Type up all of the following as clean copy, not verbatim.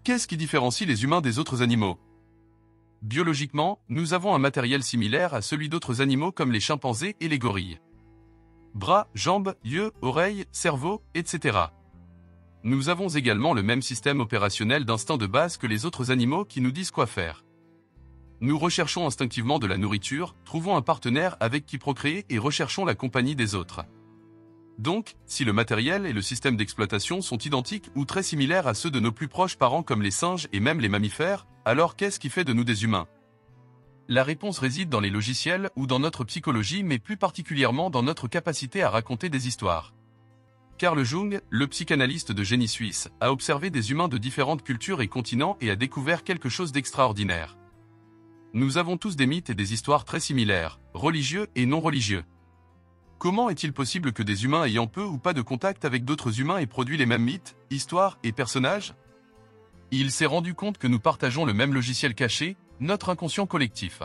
Qu'est-ce qui différencie les humains des autres animaux? Biologiquement, nous avons un matériel similaire à celui d'autres animaux comme les chimpanzés et les gorilles. Bras, jambes, yeux, oreilles, cerveau, etc. Nous avons également le même système opérationnel d'instinct de base que les autres animaux qui nous disent quoi faire. Nous recherchons instinctivement de la nourriture, trouvons un partenaire avec qui procréer et recherchons la compagnie des autres. Donc, si le matériel et le système d'exploitation sont identiques ou très similaires à ceux de nos plus proches parents comme les singes et même les mammifères, alors qu'est-ce qui fait de nous des humains? La réponse réside dans les logiciels ou dans notre psychologie, mais plus particulièrement dans notre capacité à raconter des histoires. Carl Jung, le psychanalyste de génie suisse, a observé des humains de différentes cultures et continents et a découvert quelque chose d'extraordinaire. Nous avons tous des mythes et des histoires très similaires, religieux et non religieux. Comment est-il possible que des humains ayant peu ou pas de contact avec d'autres humains aient produit les mêmes mythes, histoires et personnages? Il s'est rendu compte que nous partageons le même logiciel caché, notre inconscient collectif.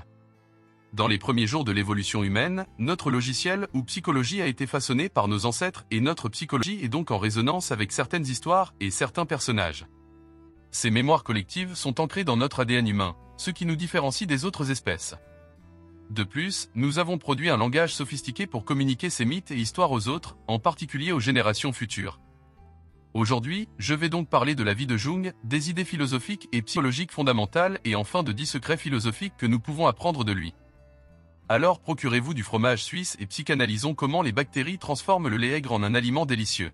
Dans les premiers jours de l'évolution humaine, notre logiciel ou psychologie a été façonné par nos ancêtres et notre psychologie est donc en résonance avec certaines histoires et certains personnages. Ces mémoires collectives sont ancrées dans notre ADN humain, ce qui nous différencie des autres espèces. De plus, nous avons produit un langage sophistiqué pour communiquer ces mythes et histoires aux autres, en particulier aux générations futures. Aujourd'hui, je vais donc parler de la vie de Jung, des idées philosophiques et psychologiques fondamentales et enfin de 10 secrets philosophiques que nous pouvons apprendre de lui. Alors procurez-vous du fromage suisse et psychanalysons comment les bactéries transforment le lait aigre en un aliment délicieux.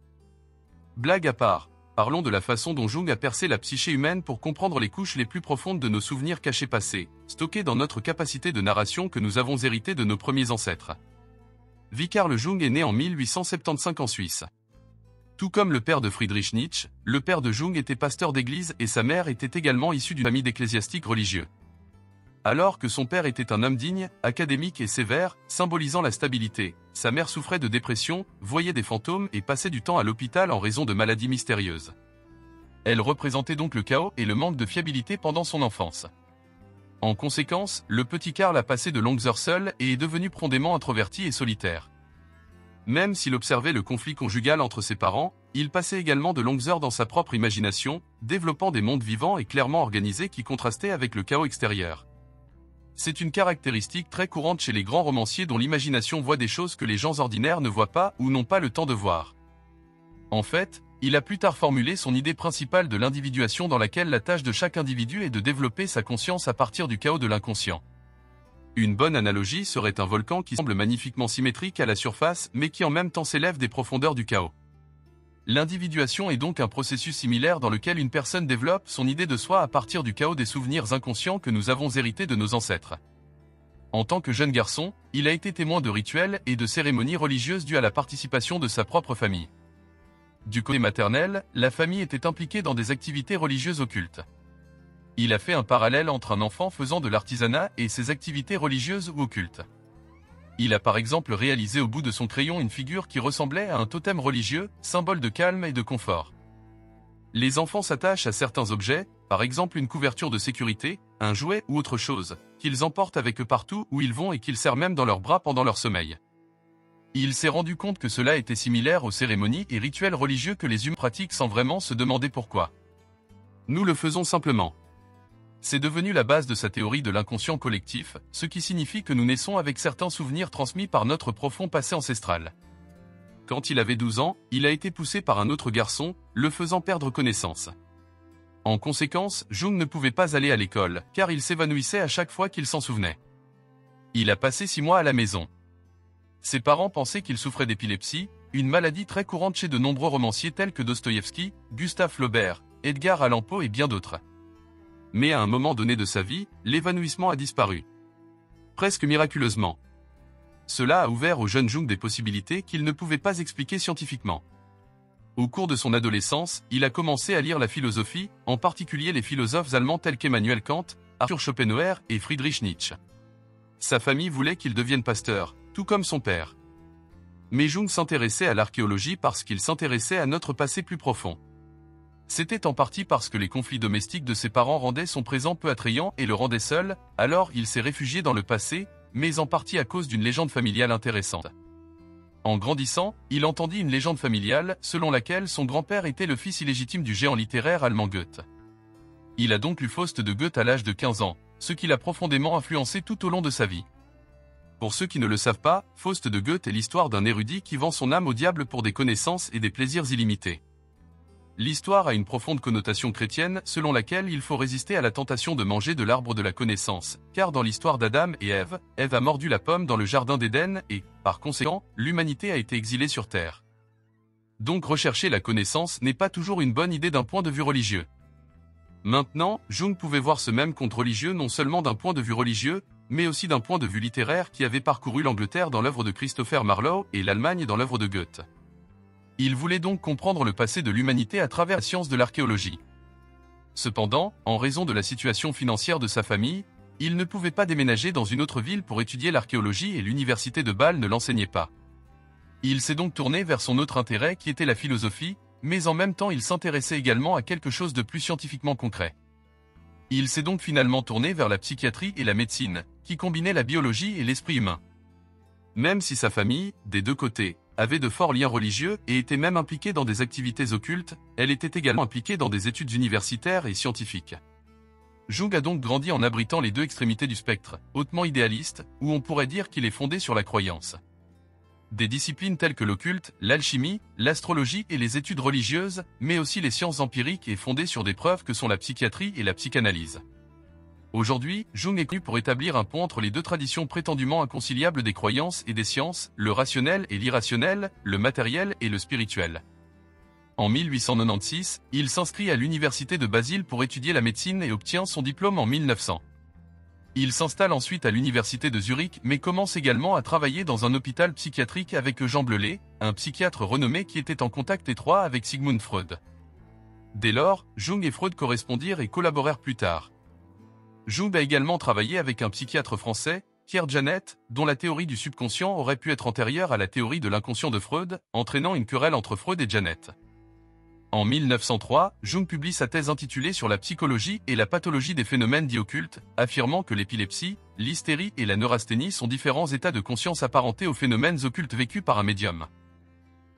Blague à part, parlons de la façon dont Jung a percé la psyché humaine pour comprendre les couches les plus profondes de nos souvenirs cachés passés, stockés dans notre capacité de narration que nous avons hérité de nos premiers ancêtres. Carl Jung est né en 1875 en Suisse. Tout comme le père de Friedrich Nietzsche, le père de Jung était pasteur d'église et sa mère était également issue d'une famille d'ecclésiastiques religieux. Alors que son père était un homme digne, académique et sévère, symbolisant la stabilité, sa mère souffrait de dépression, voyait des fantômes et passait du temps à l'hôpital en raison de maladies mystérieuses. Elle représentait donc le chaos et le manque de fiabilité pendant son enfance. En conséquence, le petit Karl a passé de longues heures seul et est devenu profondément introverti et solitaire. Même s'il observait le conflit conjugal entre ses parents, il passait également de longues heures dans sa propre imagination, développant des mondes vivants et clairement organisés qui contrastaient avec le chaos extérieur. C'est une caractéristique très courante chez les grands romanciers dont l'imagination voit des choses que les gens ordinaires ne voient pas ou n'ont pas le temps de voir. En fait, il a plus tard formulé son idée principale de l'individuation dans laquelle la tâche de chaque individu est de développer sa conscience à partir du chaos de l'inconscient. Une bonne analogie serait un volcan qui semble magnifiquement symétrique à la surface mais qui en même temps s'élève des profondeurs du chaos. L'individuation est donc un processus similaire dans lequel une personne développe son idée de soi à partir du chaos des souvenirs inconscients que nous avons hérités de nos ancêtres. En tant que jeune garçon, il a été témoin de rituels et de cérémonies religieuses dues à la participation de sa propre famille. Du côté maternel, la famille était impliquée dans des activités religieuses occultes. Il a fait un parallèle entre un enfant faisant de l'artisanat et ses activités religieuses ou occultes. Il a par exemple réalisé au bout de son crayon une figure qui ressemblait à un totem religieux, symbole de calme et de confort. Les enfants s'attachent à certains objets, par exemple une couverture de sécurité, un jouet ou autre chose, qu'ils emportent avec eux partout où ils vont et qu'ils serrent même dans leurs bras pendant leur sommeil. Il s'est rendu compte que cela était similaire aux cérémonies et rituels religieux que les humains pratiquent sans vraiment se demander pourquoi. Nous le faisons simplement. C'est devenu la base de sa théorie de l'inconscient collectif, ce qui signifie que nous naissons avec certains souvenirs transmis par notre profond passé ancestral. Quand il avait 12 ans, il a été poussé par un autre garçon, le faisant perdre connaissance. En conséquence, Jung ne pouvait pas aller à l'école, car il s'évanouissait à chaque fois qu'il s'en souvenait. Il a passé 6 mois à la maison. Ses parents pensaient qu'il souffrait d'épilepsie, une maladie très courante chez de nombreux romanciers tels que Dostoïevski, Gustave Flaubert, Edgar Allan Poe et bien d'autres. Mais à un moment donné de sa vie, l'évanouissement a disparu. Presque miraculeusement. Cela a ouvert au jeune Jung des possibilités qu'il ne pouvait pas expliquer scientifiquement. Au cours de son adolescence, il a commencé à lire la philosophie, en particulier les philosophes allemands tels qu'Emmanuel Kant, Arthur Schopenhauer et Friedrich Nietzsche. Sa famille voulait qu'il devienne pasteur, tout comme son père. Mais Jung s'intéressait à l'archéologie parce qu'il s'intéressait à notre passé plus profond. C'était en partie parce que les conflits domestiques de ses parents rendaient son présent peu attrayant et le rendaient seul, alors il s'est réfugié dans le passé, mais en partie à cause d'une légende familiale intéressante. En grandissant, il entendit une légende familiale selon laquelle son grand-père était le fils illégitime du géant littéraire allemand Goethe. Il a donc lu Faust de Goethe à l'âge de 15 ans, ce qui l'a profondément influencé tout au long de sa vie. Pour ceux qui ne le savent pas, Faust de Goethe est l'histoire d'un érudit qui vend son âme au diable pour des connaissances et des plaisirs illimités. L'histoire a une profonde connotation chrétienne selon laquelle il faut résister à la tentation de manger de l'arbre de la connaissance, car dans l'histoire d'Adam et Ève, Ève a mordu la pomme dans le jardin d'Éden et, par conséquent, l'humanité a été exilée sur Terre. Donc rechercher la connaissance n'est pas toujours une bonne idée d'un point de vue religieux. Maintenant, Jung pouvait voir ce même conte religieux non seulement d'un point de vue religieux, mais aussi d'un point de vue littéraire qui avait parcouru l'Angleterre dans l'œuvre de Christopher Marlowe et l'Allemagne dans l'œuvre de Goethe. Il voulait donc comprendre le passé de l'humanité à travers la science de l'archéologie. Cependant, en raison de la situation financière de sa famille, il ne pouvait pas déménager dans une autre ville pour étudier l'archéologie et l'université de Bâle ne l'enseignait pas. Il s'est donc tourné vers son autre intérêt qui était la philosophie, mais en même temps il s'intéressait également à quelque chose de plus scientifiquement concret. Il s'est donc finalement tourné vers la psychiatrie et la médecine, qui combinaient la biologie et l'esprit humain. Même si sa famille, des deux côtés, avait de forts liens religieux et était même impliquée dans des activités occultes, elle était également impliquée dans des études universitaires et scientifiques. Jung a donc grandi en abritant les deux extrémités du spectre, hautement idéaliste, où on pourrait dire qu'il est fondé sur la croyance. Des disciplines telles que l'occulte, l'alchimie, l'astrologie et les études religieuses, mais aussi les sciences empiriques et fondées sur des preuves que sont la psychiatrie et la psychanalyse. Aujourd'hui, Jung est connu pour établir un pont entre les deux traditions prétendument inconciliables des croyances et des sciences, le rationnel et l'irrationnel, le matériel et le spirituel. En 1896, il s'inscrit à l'université de Basile pour étudier la médecine et obtient son diplôme en 1900. Il s'installe ensuite à l'université de Zurich mais commence également à travailler dans un hôpital psychiatrique avec Jean Bleulet, un psychiatre renommé qui était en contact étroit avec Sigmund Freud. Dès lors, Jung et Freud correspondirent et collaborèrent plus tard. Jung a également travaillé avec un psychiatre français, Pierre Janet, dont la théorie du subconscient aurait pu être antérieure à la théorie de l'inconscient de Freud, entraînant une querelle entre Freud et Janet. En 1903, Jung publie sa thèse intitulée sur la psychologie et la pathologie des phénomènes dits occultes, affirmant que l'épilepsie, l'hystérie et la neurasthénie sont différents états de conscience apparentés aux phénomènes occultes vécus par un médium.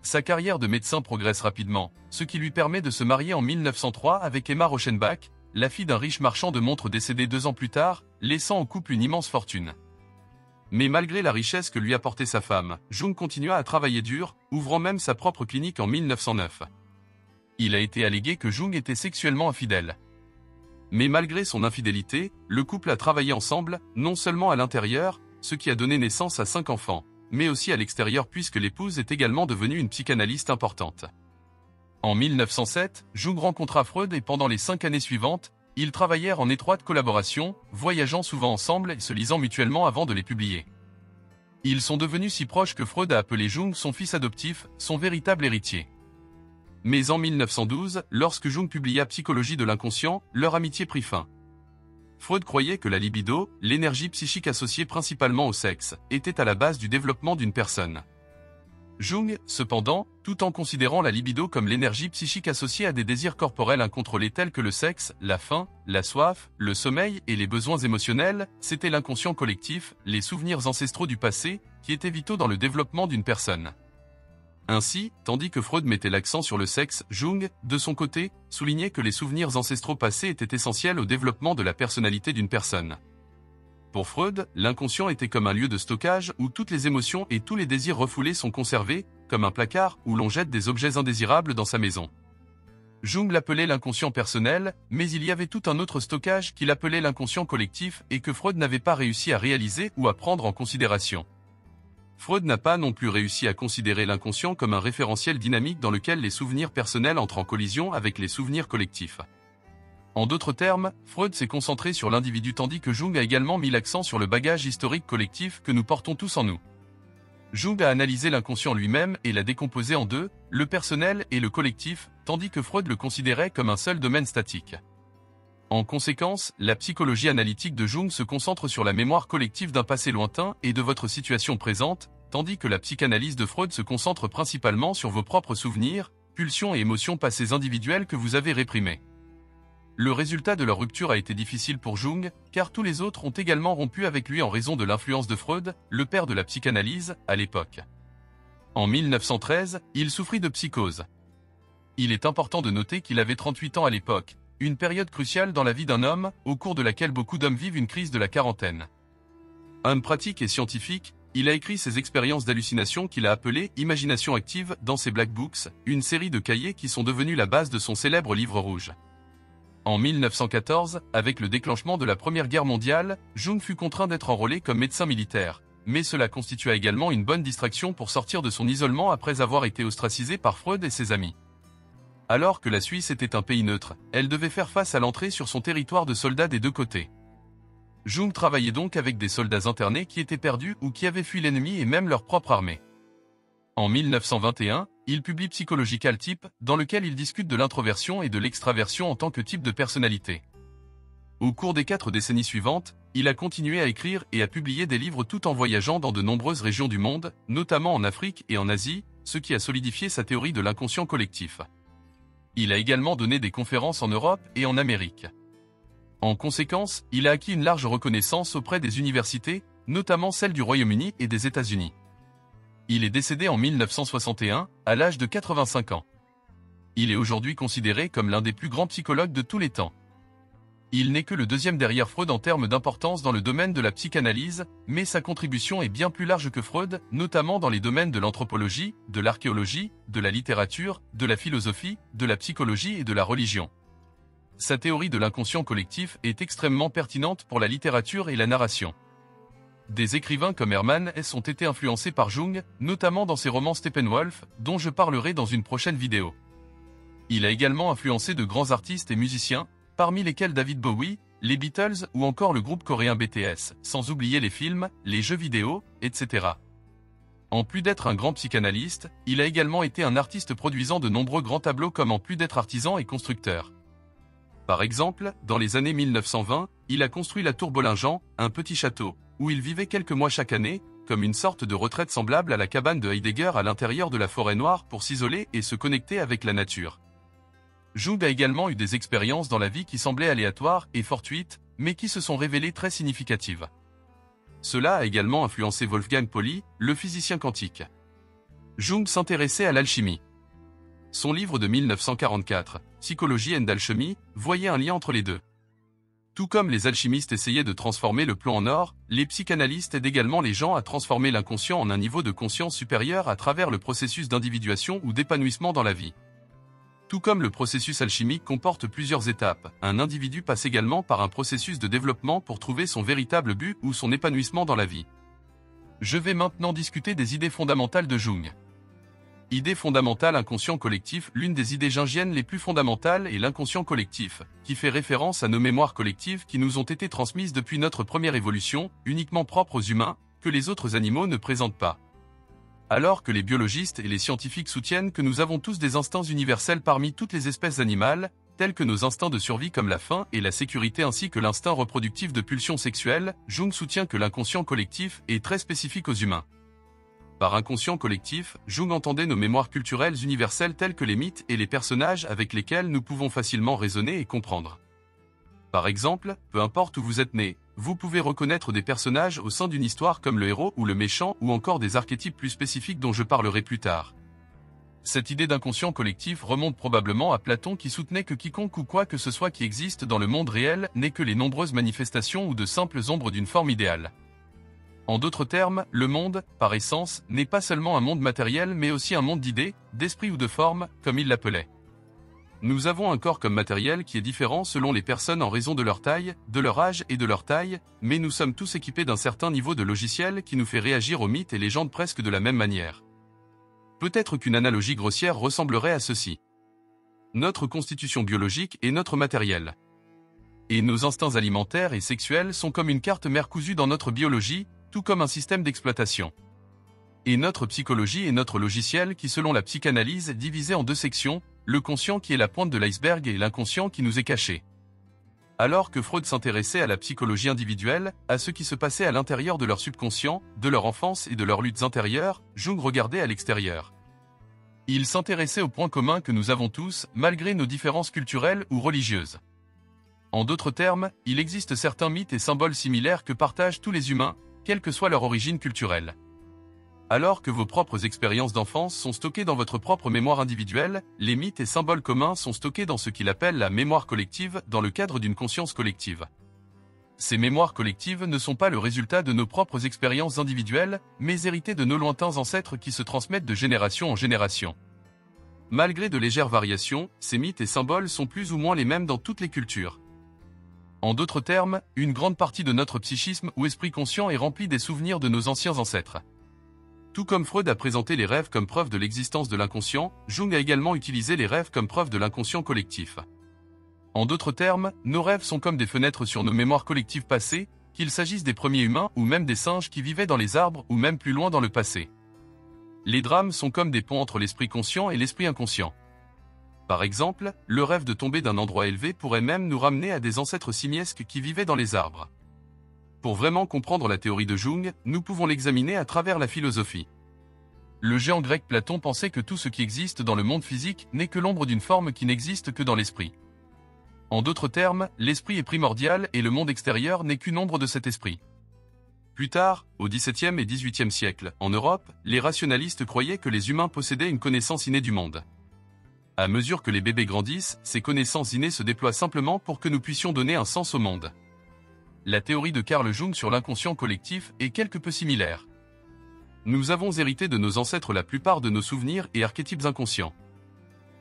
Sa carrière de médecin progresse rapidement, ce qui lui permet de se marier en 1903 avec Emma Rauschenbach, la fille d'un riche marchand de montres décédé 2 ans plus tard, laissant au couple une immense fortune. Mais malgré la richesse que lui apportait sa femme, Jung continua à travailler dur, ouvrant même sa propre clinique en 1909. Il a été allégué que Jung était sexuellement infidèle. Mais malgré son infidélité, le couple a travaillé ensemble, non seulement à l'intérieur, ce qui a donné naissance à 5 enfants, mais aussi à l'extérieur puisque l'épouse est également devenue une psychanalyste importante. En 1907, Jung rencontra Freud et pendant les 5 années suivantes, ils travaillèrent en étroite collaboration, voyageant souvent ensemble et se lisant mutuellement avant de les publier. Ils sont devenus si proches que Freud a appelé Jung son fils adoptif, son véritable héritier. Mais en 1912, lorsque Jung publia Psychologie de l'inconscient, leur amitié prit fin. Freud croyait que la libido, l'énergie psychique associée principalement au sexe, était à la base du développement d'une personne. Jung, cependant, tout en considérant la libido comme l'énergie psychique associée à des désirs corporels incontrôlés tels que le sexe, la faim, la soif, le sommeil et les besoins émotionnels, c'était l'inconscient collectif, les souvenirs ancestraux du passé, qui étaient vitaux dans le développement d'une personne. Ainsi, tandis que Freud mettait l'accent sur le sexe, Jung, de son côté, soulignait que les souvenirs ancestraux passés étaient essentiels au développement de la personnalité d'une personne. Pour Freud, l'inconscient était comme un lieu de stockage où toutes les émotions et tous les désirs refoulés sont conservés, comme un placard où l'on jette des objets indésirables dans sa maison. Jung l'appelait l'inconscient personnel, mais il y avait tout un autre stockage qu'il appelait l'inconscient collectif et que Freud n'avait pas réussi à réaliser ou à prendre en considération. Freud n'a pas non plus réussi à considérer l'inconscient comme un référentiel dynamique dans lequel les souvenirs personnels entrent en collision avec les souvenirs collectifs. En d'autres termes, Freud s'est concentré sur l'individu tandis que Jung a également mis l'accent sur le bagage historique collectif que nous portons tous en nous. Jung a analysé l'inconscient lui-même et l'a décomposé en deux, le personnel et le collectif, tandis que Freud le considérait comme un seul domaine statique. En conséquence, la psychologie analytique de Jung se concentre sur la mémoire collective d'un passé lointain et de votre situation présente, tandis que la psychanalyse de Freud se concentre principalement sur vos propres souvenirs, pulsions et émotions passées individuelles que vous avez réprimées. Le résultat de leur rupture a été difficile pour Jung, car tous les autres ont également rompu avec lui en raison de l'influence de Freud, le père de la psychanalyse, à l'époque. En 1913, il souffrit de psychose. Il est important de noter qu'il avait 38 ans à l'époque, une période cruciale dans la vie d'un homme, au cours de laquelle beaucoup d'hommes vivent une crise de la quarantaine. Homme pratique et scientifique, il a écrit ses expériences d'hallucination qu'il a appelées « Imagination active » dans ses Black Books, une série de cahiers qui sont devenus la base de son célèbre livre rouge. En 1914, avec le déclenchement de la Première Guerre mondiale, Jung fut contraint d'être enrôlé comme médecin militaire, mais cela constitua également une bonne distraction pour sortir de son isolement après avoir été ostracisé par Freud et ses amis. Alors que la Suisse était un pays neutre, elle devait faire face à l'entrée sur son territoire de soldats des deux côtés. Jung travaillait donc avec des soldats internés qui étaient perdus ou qui avaient fui l'ennemi et même leur propre armée. En 1921, il publie Psychological Type, dans lequel il discute de l'introversion et de l'extraversion en tant que type de personnalité. Au cours des 4 décennies suivantes, il a continué à écrire et à publier des livres tout en voyageant dans de nombreuses régions du monde, notamment en Afrique et en Asie, ce qui a solidifié sa théorie de l'inconscient collectif. Il a également donné des conférences en Europe et en Amérique. En conséquence, il a acquis une large reconnaissance auprès des universités, notamment celles du Royaume-Uni et des États-Unis. Il est décédé en 1961, à l'âge de 85 ans. Il est aujourd'hui considéré comme l'un des plus grands psychologues de tous les temps. Il n'est que le deuxième derrière Freud en termes d'importance dans le domaine de la psychanalyse, mais sa contribution est bien plus large que Freud, notamment dans les domaines de l'anthropologie, de l'archéologie, de la littérature, de la philosophie, de la psychologie et de la religion. Sa théorie de l'inconscient collectif est extrêmement pertinente pour la littérature et la narration. Des écrivains comme Hermann Hesse ont été influencés par Jung, notamment dans ses romans Steppenwolf, dont je parlerai dans une prochaine vidéo. Il a également influencé de grands artistes et musiciens, parmi lesquels David Bowie, les Beatles ou encore le groupe coréen BTS, sans oublier les films, les jeux vidéo, etc. En plus d'être un grand psychanalyste, il a également été un artiste produisant de nombreux grands tableaux comme en plus d'être artisan et constructeur. Par exemple, dans les années 1920, il a construit la Tour Bollingen, un petit château, où il vivait quelques mois chaque année, comme une sorte de retraite semblable à la cabane de Heidegger à l'intérieur de la forêt noire pour s'isoler et se connecter avec la nature. Jung a également eu des expériences dans la vie qui semblaient aléatoires et fortuites, mais qui se sont révélées très significatives. Cela a également influencé Wolfgang Pauli, le physicien quantique. Jung s'intéressait à l'alchimie. Son livre de 1944, Psychologie and Alchemy, voyait un lien entre les deux. Tout comme les alchimistes essayaient de transformer le plomb en or, les psychanalystes aident également les gens à transformer l'inconscient en un niveau de conscience supérieur à travers le processus d'individuation ou d'épanouissement dans la vie. Tout comme le processus alchimique comporte plusieurs étapes, un individu passe également par un processus de développement pour trouver son véritable but ou son épanouissement dans la vie. Je vais maintenant discuter des idées fondamentales de Jung. Idée fondamentale inconscient collectif. L'une des idées jungiennes les plus fondamentales est l'inconscient collectif, qui fait référence à nos mémoires collectives qui nous ont été transmises depuis notre première évolution, uniquement propres aux humains, que les autres animaux ne présentent pas. Alors que les biologistes et les scientifiques soutiennent que nous avons tous des instincts universels parmi toutes les espèces animales, tels que nos instincts de survie comme la faim et la sécurité ainsi que l'instinct reproductif de pulsion sexuelle, Jung soutient que l'inconscient collectif est très spécifique aux humains. Par inconscient collectif, Jung entendait nos mémoires culturelles universelles telles que les mythes et les personnages avec lesquels nous pouvons facilement raisonner et comprendre. Par exemple, peu importe où vous êtes né, vous pouvez reconnaître des personnages au sein d'une histoire comme le héros ou le méchant ou encore des archétypes plus spécifiques dont je parlerai plus tard. Cette idée d'inconscient collectif remonte probablement à Platon qui soutenait que quiconque ou quoi que ce soit qui existe dans le monde réel n'est que les nombreuses manifestations ou de simples ombres d'une forme idéale. En d'autres termes, le monde, par essence, n'est pas seulement un monde matériel mais aussi un monde d'idées, d'esprit ou de formes, comme il l'appelait. Nous avons un corps comme matériel qui est différent selon les personnes en raison de leur taille, de leur âge et de leur taille, mais nous sommes tous équipés d'un certain niveau de logiciel qui nous fait réagir aux mythes et légendes presque de la même manière. Peut-être qu'une analogie grossière ressemblerait à ceci. Notre constitution biologique est notre matériel. Et nos instincts alimentaires et sexuels sont comme une carte mère cousue dans notre biologie, tout comme un système d'exploitation. Et notre psychologie est notre logiciel qui selon la psychanalyse est divisé en deux sections, le conscient qui est la pointe de l'iceberg et l'inconscient qui nous est caché. Alors que Freud s'intéressait à la psychologie individuelle, à ce qui se passait à l'intérieur de leur subconscient, de leur enfance et de leurs luttes intérieures, Jung regardait à l'extérieur. Il s'intéressait aux points communs que nous avons tous, malgré nos différences culturelles ou religieuses. En d'autres termes, il existe certains mythes et symboles similaires que partagent tous les humains, quelle que soit leur origine culturelle. Alors que vos propres expériences d'enfance sont stockées dans votre propre mémoire individuelle, les mythes et symboles communs sont stockés dans ce qu'il appelle la mémoire collective dans le cadre d'une conscience collective. Ces mémoires collectives ne sont pas le résultat de nos propres expériences individuelles, mais héritées de nos lointains ancêtres qui se transmettent de génération en génération. Malgré de légères variations, ces mythes et symboles sont plus ou moins les mêmes dans toutes les cultures. En d'autres termes, une grande partie de notre psychisme ou esprit conscient est remplie des souvenirs de nos anciens ancêtres. Tout comme Freud a présenté les rêves comme preuve de l'existence de l'inconscient, Jung a également utilisé les rêves comme preuve de l'inconscient collectif. En d'autres termes, nos rêves sont comme des fenêtres sur nos mémoires collectives passées, qu'il s'agisse des premiers humains ou même des singes qui vivaient dans les arbres ou même plus loin dans le passé. Les drames sont comme des ponts entre l'esprit conscient et l'esprit inconscient. Par exemple, le rêve de tomber d'un endroit élevé pourrait même nous ramener à des ancêtres simiesques qui vivaient dans les arbres. Pour vraiment comprendre la théorie de Jung, nous pouvons l'examiner à travers la philosophie. Le géant grec Platon pensait que tout ce qui existe dans le monde physique n'est que l'ombre d'une forme qui n'existe que dans l'esprit. En d'autres termes, l'esprit est primordial et le monde extérieur n'est qu'une ombre de cet esprit. Plus tard, au XVIIe et XVIIIe siècle, en Europe, les rationalistes croyaient que les humains possédaient une connaissance innée du monde. À mesure que les bébés grandissent, ces connaissances innées se déploient simplement pour que nous puissions donner un sens au monde. La théorie de Carl Jung sur l'inconscient collectif est quelque peu similaire. Nous avons hérité de nos ancêtres la plupart de nos souvenirs et archétypes inconscients.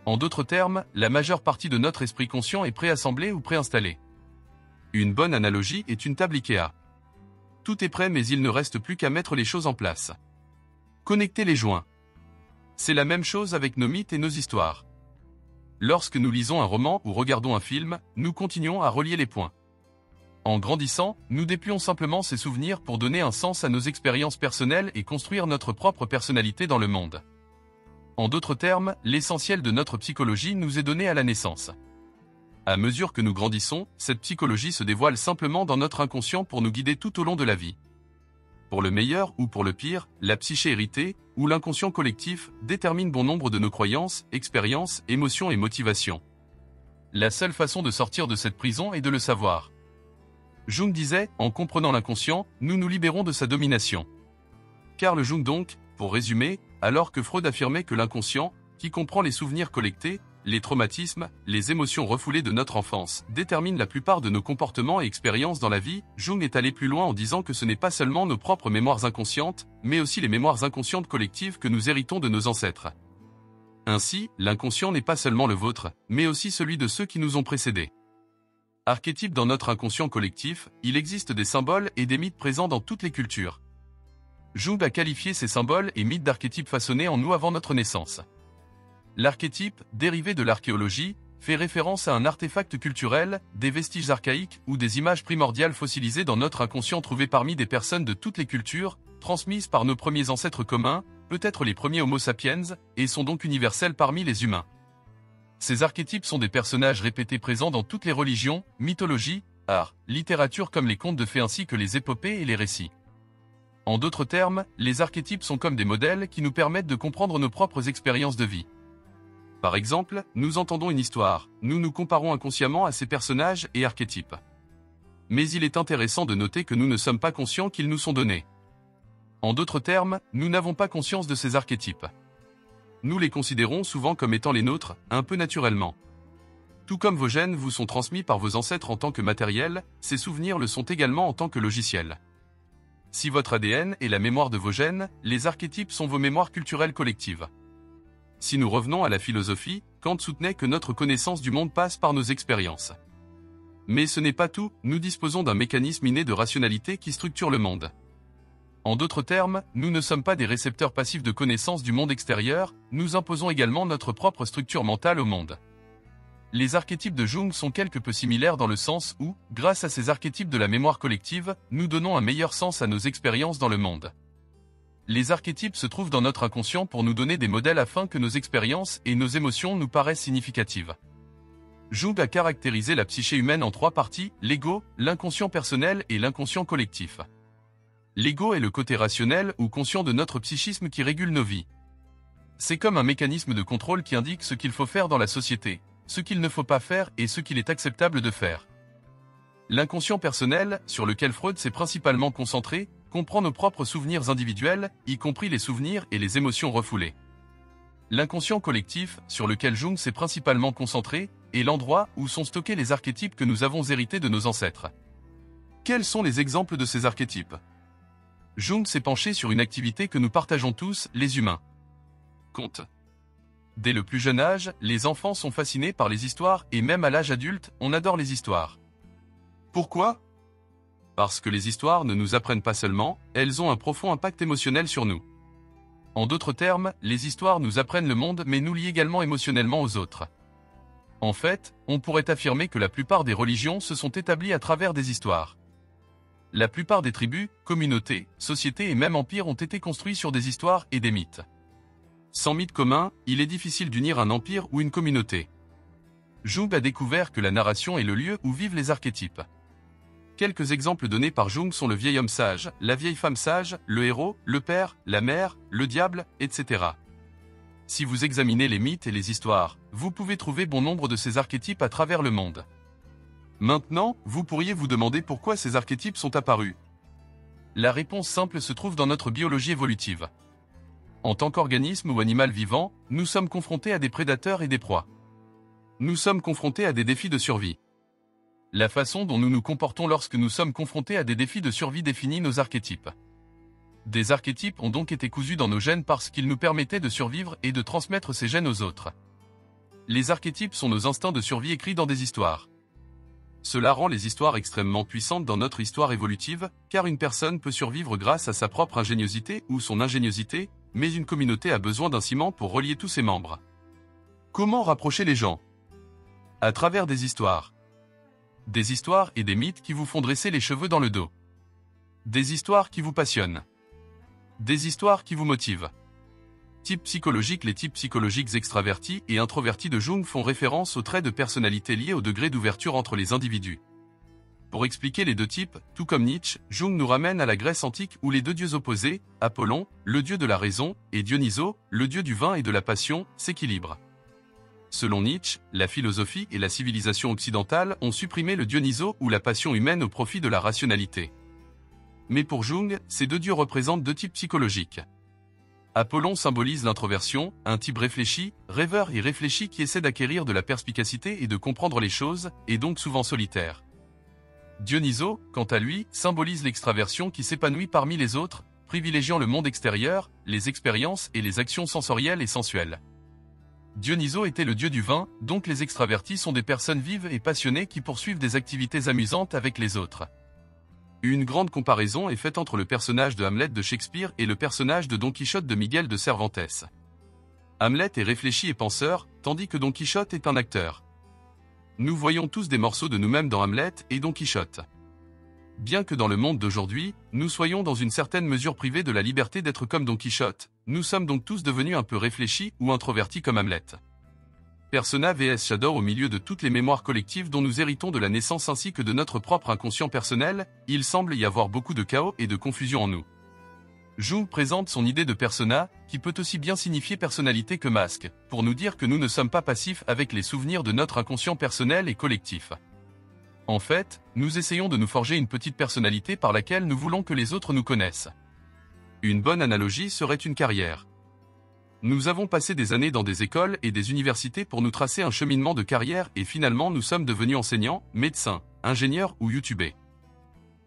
En d'autres termes, la majeure partie de notre esprit conscient est préassemblée ou préinstallée. Une bonne analogie est une table Ikea. Tout est prêt mais il ne reste plus qu'à mettre les choses en place. Connecter les joints. C'est la même chose avec nos mythes et nos histoires. Lorsque nous lisons un roman ou regardons un film, nous continuons à relier les points. En grandissant, nous déplions simplement ces souvenirs pour donner un sens à nos expériences personnelles et construire notre propre personnalité dans le monde. En d'autres termes, l'essentiel de notre psychologie nous est donné à la naissance. À mesure que nous grandissons, cette psychologie se dévoile simplement dans notre inconscient pour nous guider tout au long de la vie. Pour le meilleur ou pour le pire, la psyché héritée, ou l'inconscient collectif, détermine bon nombre de nos croyances, expériences, émotions et motivations. La seule façon de sortir de cette prison est de le savoir. Jung disait, en comprenant l'inconscient, nous nous libérons de sa domination. Carl Jung donc, pour résumer, alors que Freud affirmait que l'inconscient, qui comprend les souvenirs collectés, les traumatismes, les émotions refoulées de notre enfance, détermine la plupart de nos comportements et expériences dans la vie, Jung est allé plus loin en disant que ce n'est pas seulement nos propres mémoires inconscientes, mais aussi les mémoires inconscientes collectives que nous héritons de nos ancêtres. Ainsi, l'inconscient n'est pas seulement le vôtre, mais aussi celui de ceux qui nous ont précédés. Archétype dans notre inconscient collectif, il existe des symboles et des mythes présents dans toutes les cultures. Jung a qualifié ces symboles et mythes d'archétypes façonnés en nous avant notre naissance. L'archétype, dérivé de l'archéologie, fait référence à un artefact culturel, des vestiges archaïques ou des images primordiales fossilisées dans notre inconscient trouvées parmi des personnes de toutes les cultures, transmises par nos premiers ancêtres communs, peut-être les premiers Homo sapiens, et sont donc universels parmi les humains. Ces archétypes sont des personnages répétés présents dans toutes les religions, mythologies, arts, littérature comme les contes de fées ainsi que les épopées et les récits. En d'autres termes, les archétypes sont comme des modèles qui nous permettent de comprendre nos propres expériences de vie. Par exemple, nous entendons une histoire, nous nous comparons inconsciemment à ces personnages et archétypes. Mais il est intéressant de noter que nous ne sommes pas conscients qu'ils nous sont donnés. En d'autres termes, nous n'avons pas conscience de ces archétypes. Nous les considérons souvent comme étant les nôtres, un peu naturellement. Tout comme vos gènes vous sont transmis par vos ancêtres en tant que matériel, ces souvenirs le sont également en tant que logiciel. Si votre ADN est la mémoire de vos gènes, les archétypes sont vos mémoires culturelles collectives. Si nous revenons à la philosophie, Kant soutenait que notre connaissance du monde passe par nos expériences. Mais ce n'est pas tout, nous disposons d'un mécanisme inné de rationalité qui structure le monde. En d'autres termes, nous ne sommes pas des récepteurs passifs de connaissances du monde extérieur, nous imposons également notre propre structure mentale au monde. Les archétypes de Jung sont quelque peu similaires dans le sens où, grâce à ces archétypes de la mémoire collective, nous donnons un meilleur sens à nos expériences dans le monde. Les archétypes se trouvent dans notre inconscient pour nous donner des modèles afin que nos expériences et nos émotions nous paraissent significatives. Jung a caractérisé la psyché humaine en 3 parties, l'ego, l'inconscient personnel et l'inconscient collectif. L'ego est le côté rationnel ou conscient de notre psychisme qui régule nos vies. C'est comme un mécanisme de contrôle qui indique ce qu'il faut faire dans la société, ce qu'il ne faut pas faire et ce qu'il est acceptable de faire. L'inconscient personnel, sur lequel Freud s'est principalement concentré, comprend nos propres souvenirs individuels, y compris les souvenirs et les émotions refoulées. L'inconscient collectif, sur lequel Jung s'est principalement concentré, est l'endroit où sont stockés les archétypes que nous avons hérités de nos ancêtres. Quels sont les exemples de ces archétypes? Jung s'est penché sur une activité que nous partageons tous, les humains. Conte. Dès le plus jeune âge, les enfants sont fascinés par les histoires et même à l'âge adulte, on adore les histoires. Pourquoi? Parce que les histoires ne nous apprennent pas seulement, elles ont un profond impact émotionnel sur nous. En d'autres termes, les histoires nous apprennent le monde mais nous lient également émotionnellement aux autres. En fait, on pourrait affirmer que la plupart des religions se sont établies à travers des histoires. La plupart des tribus, communautés, sociétés et même empires ont été construits sur des histoires et des mythes. Sans mythe commun, il est difficile d'unir un empire ou une communauté. Jung a découvert que la narration est le lieu où vivent les archétypes. Quelques exemples donnés par Jung sont le vieil homme sage, la vieille femme sage, le héros, le père, la mère, le diable, etc. Si vous examinez les mythes et les histoires, vous pouvez trouver bon nombre de ces archétypes à travers le monde. Maintenant, vous pourriez vous demander pourquoi ces archétypes sont apparus. La réponse simple se trouve dans notre biologie évolutive. En tant qu'organisme ou animal vivant, nous sommes confrontés à des prédateurs et des proies. Nous sommes confrontés à des défis de survie. La façon dont nous nous comportons lorsque nous sommes confrontés à des défis de survie définit nos archétypes. Des archétypes ont donc été cousus dans nos gènes parce qu'ils nous permettaient de survivre et de transmettre ces gènes aux autres. Les archétypes sont nos instincts de survie écrits dans des histoires. Cela rend les histoires extrêmement puissantes dans notre histoire évolutive, car une personne peut survivre grâce à sa propre ingéniosité ou son ingéniosité, mais une communauté a besoin d'un ciment pour relier tous ses membres. Comment rapprocher les gens? À travers des histoires. Des histoires et des mythes qui vous font dresser les cheveux dans le dos. Des histoires qui vous passionnent. Des histoires qui vous motivent. Type psychologique. Les types psychologiques extravertis et introvertis de Jung font référence aux traits de personnalité liés au degré d'ouverture entre les individus. Pour expliquer les deux types, tout comme Nietzsche, Jung nous ramène à la Grèce antique où les deux dieux opposés, Apollon, le dieu de la raison, et Dionysos, le dieu du vin et de la passion, s'équilibrent. Selon Nietzsche, la philosophie et la civilisation occidentale ont supprimé le Dionysos ou la passion humaine au profit de la rationalité. Mais pour Jung, ces deux dieux représentent deux types psychologiques. Apollon symbolise l'introversion, un type réfléchi, rêveur et réfléchi qui essaie d'acquérir de la perspicacité et de comprendre les choses, et donc souvent solitaire. Dionysos, quant à lui, symbolise l'extraversion qui s'épanouit parmi les autres, privilégiant le monde extérieur, les expériences et les actions sensorielles et sensuelles. Dionysos était le dieu du vin, donc les extravertis sont des personnes vives et passionnées qui poursuivent des activités amusantes avec les autres. Une grande comparaison est faite entre le personnage de Hamlet de Shakespeare et le personnage de Don Quichotte de Miguel de Cervantes. Hamlet est réfléchi et penseur, tandis que Don Quichotte est un acteur. Nous voyons tous des morceaux de nous-mêmes dans Hamlet et Don Quichotte. Bien que dans le monde d'aujourd'hui, nous soyons dans une certaine mesure privés de la liberté d'être comme Don Quichotte, nous sommes donc tous devenus un peu réfléchis ou introvertis comme Hamlet. Persona vs Shadow. Au milieu de toutes les mémoires collectives dont nous héritons de la naissance ainsi que de notre propre inconscient personnel, il semble y avoir beaucoup de chaos et de confusion en nous. Jung présente son idée de persona, qui peut aussi bien signifier personnalité que masque, pour nous dire que nous ne sommes pas passifs avec les souvenirs de notre inconscient personnel et collectif. En fait, nous essayons de nous forger une petite personnalité par laquelle nous voulons que les autres nous connaissent. Une bonne analogie serait une carrière. Nous avons passé des années dans des écoles et des universités pour nous tracer un cheminement de carrière et finalement nous sommes devenus enseignants, médecins, ingénieurs ou youtubeurs.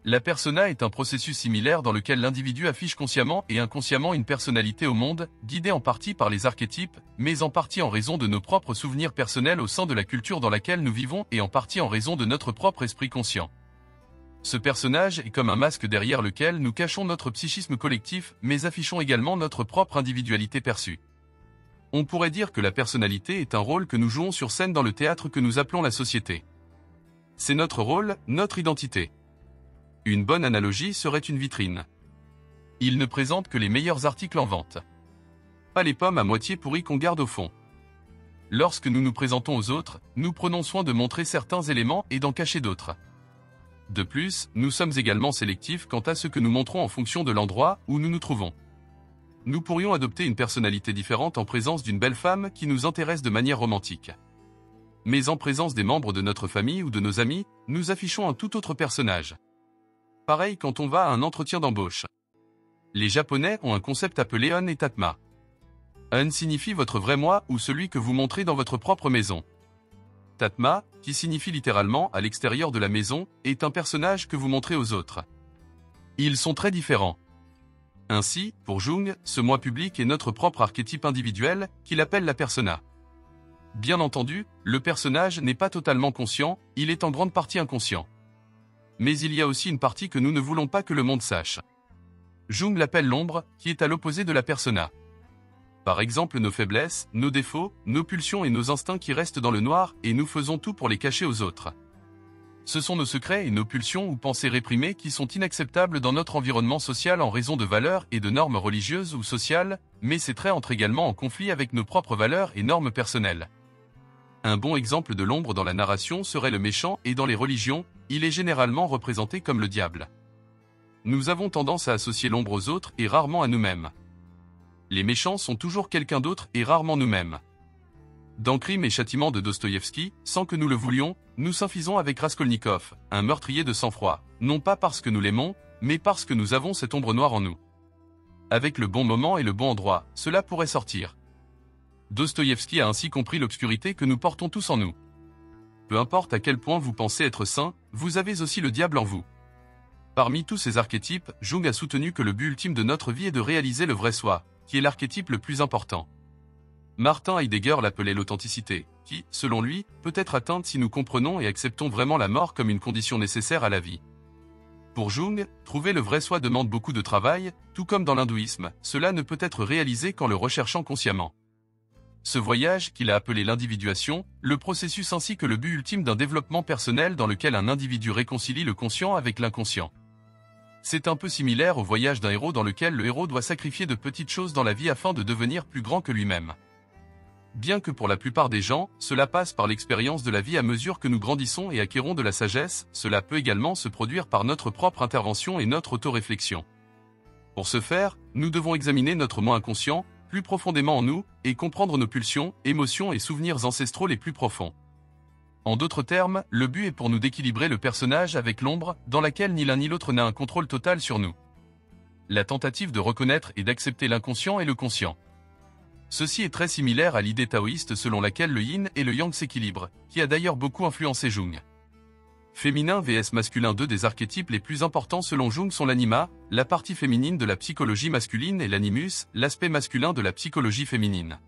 La persona est un processus similaire dans lequel l'individu affiche consciemment et inconsciemment une personnalité au monde, guidée en partie par les archétypes, mais en partie en raison de nos propres souvenirs personnels au sein de la culture dans laquelle nous vivons et en partie en raison de notre propre esprit conscient. Ce personnage est comme un masque derrière lequel nous cachons notre psychisme collectif, mais affichons également notre propre individualité perçue. On pourrait dire que la personnalité est un rôle que nous jouons sur scène dans le théâtre que nous appelons la société. C'est notre rôle, notre identité. Une bonne analogie serait une vitrine. Il ne présente que les meilleurs articles en vente. Pas les pommes à moitié pourries qu'on garde au fond. Lorsque nous nous présentons aux autres, nous prenons soin de montrer certains éléments et d'en cacher d'autres. De plus, nous sommes également sélectifs quant à ce que nous montrons en fonction de l'endroit où nous nous trouvons. Nous pourrions adopter une personnalité différente en présence d'une belle femme qui nous intéresse de manière romantique. Mais en présence des membres de notre famille ou de nos amis, nous affichons un tout autre personnage. Pareil quand on va à un entretien d'embauche. Les Japonais ont un concept appelé Un et Tatma. Un signifie votre vrai moi ou celui que vous montrez dans votre propre maison. Tatma, qui signifie littéralement à l'extérieur de la maison, est un personnage que vous montrez aux autres. Ils sont très différents. Ainsi, pour Jung, ce moi public est notre propre archétype individuel, qu'il appelle la persona. Bien entendu, le personnage n'est pas totalement conscient, il est en grande partie inconscient. Mais il y a aussi une partie que nous ne voulons pas que le monde sache. Jung l'appelle l'ombre, qui est à l'opposé de la persona. Par exemple nos faiblesses, nos défauts, nos pulsions et nos instincts qui restent dans le noir et nous faisons tout pour les cacher aux autres. Ce sont nos secrets et nos pulsions ou pensées réprimées qui sont inacceptables dans notre environnement social en raison de valeurs et de normes religieuses ou sociales, mais ces traits entrent également en conflit avec nos propres valeurs et normes personnelles. Un bon exemple de l'ombre dans la narration serait le méchant et dans les religions, il est généralement représenté comme le diable. Nous avons tendance à associer l'ombre aux autres et rarement à nous-mêmes. Les méchants sont toujours quelqu'un d'autre et rarement nous-mêmes. Dans Crime et Châtiment de Dostoïevski, sans que nous le voulions, nous sympathisons avec Raskolnikov, un meurtrier de sang-froid, non pas parce que nous l'aimons, mais parce que nous avons cette ombre noire en nous. Avec le bon moment et le bon endroit, cela pourrait sortir. Dostoïevski a ainsi compris l'obscurité que nous portons tous en nous. Peu importe à quel point vous pensez être saint, vous avez aussi le diable en vous. Parmi tous ces archétypes, Jung a soutenu que le but ultime de notre vie est de réaliser le vrai soi, qui est l'archétype le plus important. Martin Heidegger l'appelait l'authenticité, qui, selon lui, peut être atteinte si nous comprenons et acceptons vraiment la mort comme une condition nécessaire à la vie. Pour Jung, trouver le vrai soi demande beaucoup de travail, tout comme dans l'hindouisme, cela ne peut être réalisé qu'en le recherchant consciemment. Ce voyage, qu'il a appelé l'individuation, le processus ainsi que le but ultime d'un développement personnel dans lequel un individu réconcilie le conscient avec l'inconscient. C'est un peu similaire au voyage d'un héros dans lequel le héros doit sacrifier de petites choses dans la vie afin de devenir plus grand que lui-même. Bien que pour la plupart des gens, cela passe par l'expérience de la vie à mesure que nous grandissons et acquérons de la sagesse, cela peut également se produire par notre propre intervention et notre autoréflexion. Pour ce faire, nous devons examiner notre moi inconscient, plus profondément en nous, et comprendre nos pulsions, émotions et souvenirs ancestraux les plus profonds. En d'autres termes, le but est pour nous d'équilibrer le personnage avec l'ombre, dans laquelle ni l'un ni l'autre n'a un contrôle total sur nous. La tentative de reconnaître et d'accepter l'inconscient et le conscient. Ceci est très similaire à l'idée taoïste selon laquelle le yin et le yang s'équilibrent, qui a d'ailleurs beaucoup influencé Jung. Féminin vs masculin. Deux des archétypes les plus importants selon Jung sont l'anima, la partie féminine de la psychologie masculine, et l'animus, l'aspect masculin de la psychologie féminine.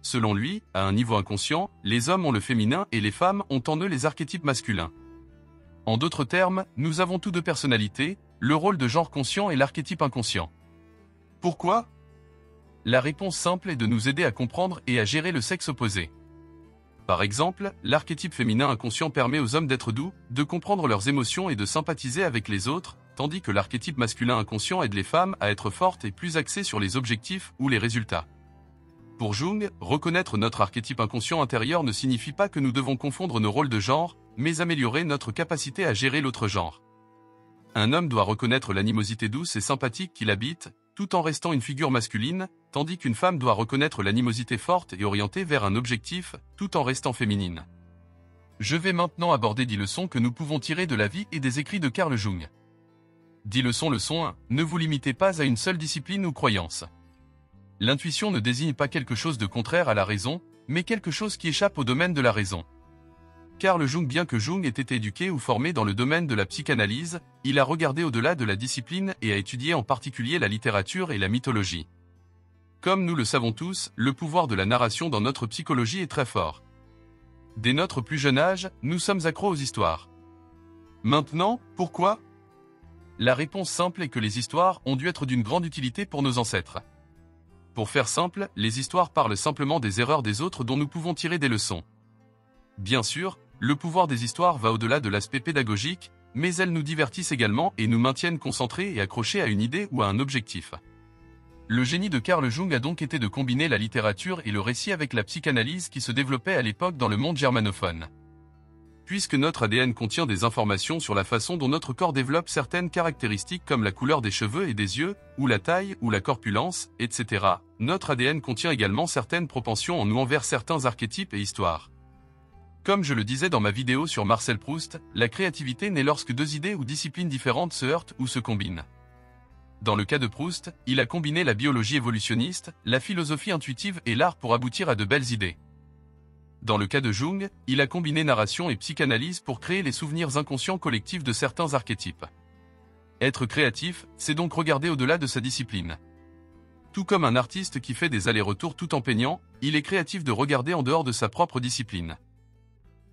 Selon lui, à un niveau inconscient, les hommes ont le féminin et les femmes ont en eux les archétypes masculins. En d'autres termes, nous avons tous deux personnalités, le rôle de genre conscient et l'archétype inconscient. Pourquoi ? La réponse simple est de nous aider à comprendre et à gérer le sexe opposé. Par exemple, l'archétype féminin inconscient permet aux hommes d'être doux, de comprendre leurs émotions et de sympathiser avec les autres, tandis que l'archétype masculin inconscient aide les femmes à être fortes et plus axées sur les objectifs ou les résultats. Pour Jung, reconnaître notre archétype inconscient intérieur ne signifie pas que nous devons confondre nos rôles de genre, mais améliorer notre capacité à gérer l'autre genre. Un homme doit reconnaître l'animosité douce et sympathique qui l'habite, tout en restant une figure masculine, tandis qu'une femme doit reconnaître l'animosité forte et orientée vers un objectif, tout en restant féminine. Je vais maintenant aborder 10 leçons que nous pouvons tirer de la vie et des écrits de Carl Jung. 10 leçons. Leçon 1. Ne vous limitez pas à une seule discipline ou croyance. L'intuition ne désigne pas quelque chose de contraire à la raison, mais quelque chose qui échappe au domaine de la raison. Carl Jung. Bien que Jung ait été éduqué ou formé dans le domaine de la psychanalyse, il a regardé au-delà de la discipline et a étudié en particulier la littérature et la mythologie. Comme nous le savons tous, le pouvoir de la narration dans notre psychologie est très fort. Dès notre plus jeune âge, nous sommes accros aux histoires. Maintenant, pourquoi ? La réponse simple est que les histoires ont dû être d'une grande utilité pour nos ancêtres. Pour faire simple, les histoires parlent simplement des erreurs des autres dont nous pouvons tirer des leçons. Bien sûr, le pouvoir des histoires va au-delà de l'aspect pédagogique, mais elles nous divertissent également et nous maintiennent concentrés et accrochés à une idée ou à un objectif. Le génie de Carl Jung a donc été de combiner la littérature et le récit avec la psychanalyse qui se développait à l'époque dans le monde germanophone. Puisque notre ADN contient des informations sur la façon dont notre corps développe certaines caractéristiques comme la couleur des cheveux et des yeux, ou la taille, ou la corpulence, etc., notre ADN contient également certaines propensions en nous envers certains archétypes et histoires. Comme je le disais dans ma vidéo sur Marcel Proust, la créativité naît lorsque deux idées ou disciplines différentes se heurtent ou se combinent. Dans le cas de Proust, il a combiné la biologie évolutionniste, la philosophie intuitive et l'art pour aboutir à de belles idées. Dans le cas de Jung, il a combiné narration et psychanalyse pour créer les souvenirs inconscients collectifs de certains archétypes. Être créatif, c'est donc regarder au-delà de sa discipline. Tout comme un artiste qui fait des allers-retours tout en peignant, il est créatif de regarder en dehors de sa propre discipline.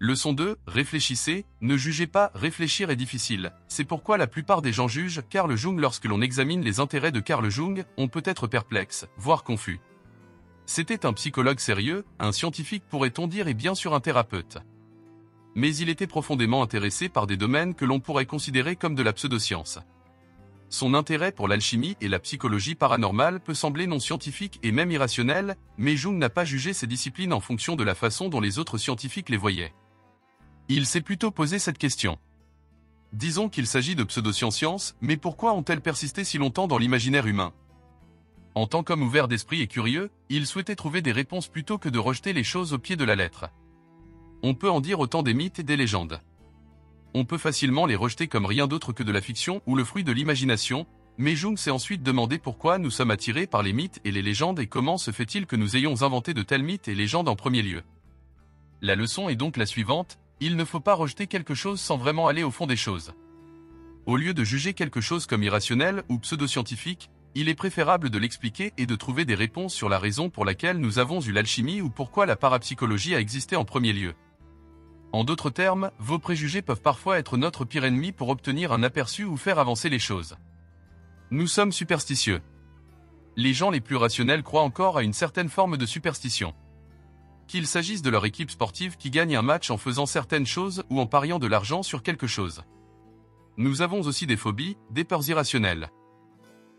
Leçon 2, réfléchissez, ne jugez pas, réfléchir est difficile. C'est pourquoi la plupart des gens jugent Carl Jung. Lorsque l'on examine les intérêts de Carl Jung, on peut être perplexe, voire confus. C'était un psychologue sérieux, un scientifique pourrait-on dire et bien sûr un thérapeute. Mais il était profondément intéressé par des domaines que l'on pourrait considérer comme de la pseudoscience. Son intérêt pour l'alchimie et la psychologie paranormale peut sembler non scientifique et même irrationnel, mais Jung n'a pas jugé ces disciplines en fonction de la façon dont les autres scientifiques les voyaient. Il s'est plutôt posé cette question. Disons qu'il s'agit de pseudosciences, mais pourquoi ont-elles persisté si longtemps dans l'imaginaire humain? En tant qu'homme ouvert d'esprit et curieux, il souhaitait trouver des réponses plutôt que de rejeter les choses au pied de la lettre. On peut en dire autant des mythes et des légendes. On peut facilement les rejeter comme rien d'autre que de la fiction ou le fruit de l'imagination, mais Jung s'est ensuite demandé pourquoi nous sommes attirés par les mythes et les légendes et comment se fait-il que nous ayons inventé de tels mythes et légendes en premier lieu. La leçon est donc la suivante. Il ne faut pas rejeter quelque chose sans vraiment aller au fond des choses. Au lieu de juger quelque chose comme irrationnel ou pseudo-scientifique, il est préférable de l'expliquer et de trouver des réponses sur la raison pour laquelle nous avons eu l'alchimie ou pourquoi la parapsychologie a existé en premier lieu. En d'autres termes, vos préjugés peuvent parfois être notre pire ennemi pour obtenir un aperçu ou faire avancer les choses. Nous sommes superstitieux. Les gens les plus rationnels croient encore à une certaine forme de superstition. Qu'il s'agisse de leur équipe sportive qui gagne un match en faisant certaines choses ou en pariant de l'argent sur quelque chose. Nous avons aussi des phobies, des peurs irrationnelles.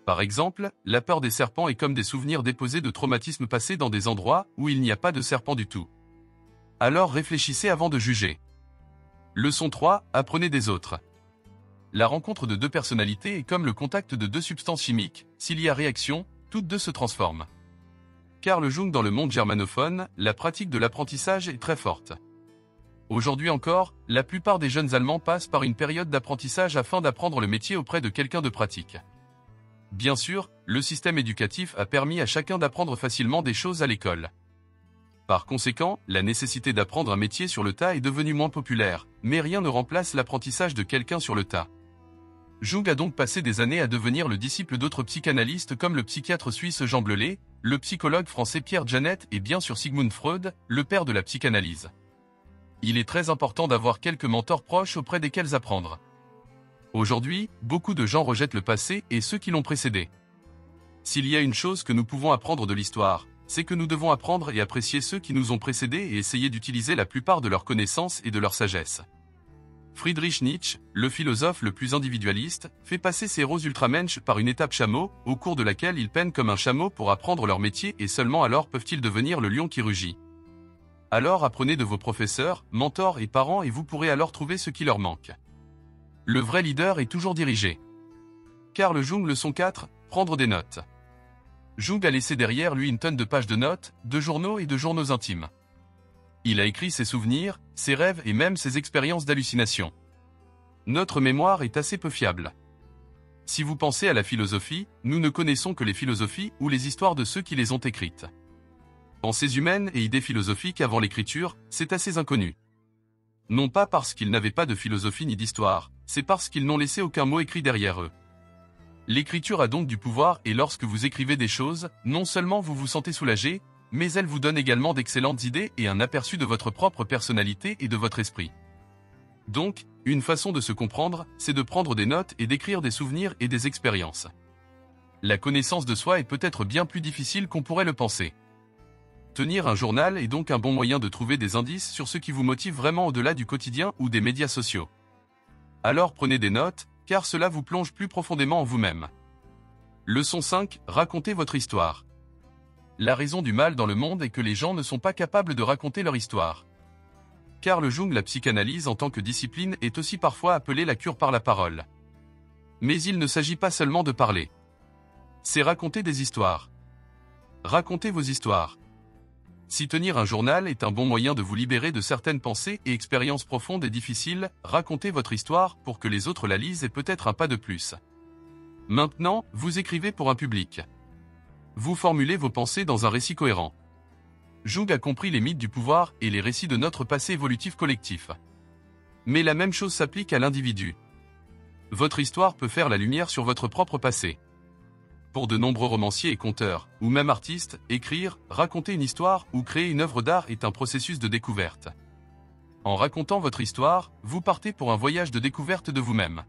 Par exemple, la peur des serpents est comme des souvenirs déposés de traumatismes passés dans des endroits où il n'y a pas de serpents du tout. Alors réfléchissez avant de juger. Leçon 3, apprenez des autres. La rencontre de deux personnalités est comme le contact de deux substances chimiques, s'il y a réaction, toutes deux se transforment. Carl Jung. Dans le monde germanophone, la pratique de l'apprentissage est très forte. Aujourd'hui encore, la plupart des jeunes Allemands passent par une période d'apprentissage afin d'apprendre le métier auprès de quelqu'un de pratique. Bien sûr, le système éducatif a permis à chacun d'apprendre facilement des choses à l'école. Par conséquent, la nécessité d'apprendre un métier sur le tas est devenue moins populaire, mais rien ne remplace l'apprentissage de quelqu'un sur le tas. Jung a donc passé des années à devenir le disciple d'autres psychanalystes comme le psychiatre suisse Jean Bleulet, le psychologue français Pierre Janet et bien sûr Sigmund Freud, le père de la psychanalyse. Il est très important d'avoir quelques mentors proches auprès desquels apprendre. Aujourd'hui, beaucoup de gens rejettent le passé et ceux qui l'ont précédé. S'il y a une chose que nous pouvons apprendre de l'histoire, c'est que nous devons apprendre et apprécier ceux qui nous ont précédés et essayer d'utiliser la plupart de leurs connaissances et de leur sagesse. Friedrich Nietzsche, le philosophe le plus individualiste, fait passer ses héros ultramensch par une étape chameau, au cours de laquelle ils peinent comme un chameau pour apprendre leur métier et seulement alors peuvent-ils devenir le lion qui rugit. Alors apprenez de vos professeurs, mentors et parents et vous pourrez alors trouver ce qui leur manque. Le vrai leader est toujours dirigé. Carl Jung. Leçon 4, prendre des notes. Jung a laissé derrière lui une tonne de pages de notes, de journaux et de journaux intimes. Il a écrit ses souvenirs, ses rêves et même ses expériences d'hallucination. Notre mémoire est assez peu fiable. Si vous pensez à la philosophie, nous ne connaissons que les philosophies ou les histoires de ceux qui les ont écrites. Pensées humaines et idées philosophiques avant l'écriture, c'est assez inconnu. Non pas parce qu'ils n'avaient pas de philosophie ni d'histoire, c'est parce qu'ils n'ont laissé aucun mot écrit derrière eux. L'écriture a donc du pouvoir et lorsque vous écrivez des choses, non seulement vous vous sentez soulagé, mais elle vous donne également d'excellentes idées et un aperçu de votre propre personnalité et de votre esprit. Donc, une façon de se comprendre, c'est de prendre des notes et d'écrire des souvenirs et des expériences. La connaissance de soi est peut-être bien plus difficile qu'on pourrait le penser. Tenir un journal est donc un bon moyen de trouver des indices sur ce qui vous motive vraiment au-delà du quotidien ou des médias sociaux. Alors prenez des notes, car cela vous plonge plus profondément en vous-même. Leçon 5, racontez votre histoire. La raison du mal dans le monde est que les gens ne sont pas capables de raconter leur histoire. Carl Jung. La psychanalyse en tant que discipline est aussi parfois appelée la cure par la parole. Mais il ne s'agit pas seulement de parler. C'est raconter des histoires. Racontez vos histoires. Si tenir un journal est un bon moyen de vous libérer de certaines pensées et expériences profondes et difficiles, racontez votre histoire pour que les autres la lisent et peut-être un pas de plus. Maintenant, vous écrivez pour un public. Vous formulez vos pensées dans un récit cohérent. Jung a compris les mythes du pouvoir et les récits de notre passé évolutif collectif. Mais la même chose s'applique à l'individu. Votre histoire peut faire la lumière sur votre propre passé. Pour de nombreux romanciers et conteurs, ou même artistes, écrire, raconter une histoire ou créer une œuvre d'art est un processus de découverte. En racontant votre histoire, vous partez pour un voyage de découverte de vous-même.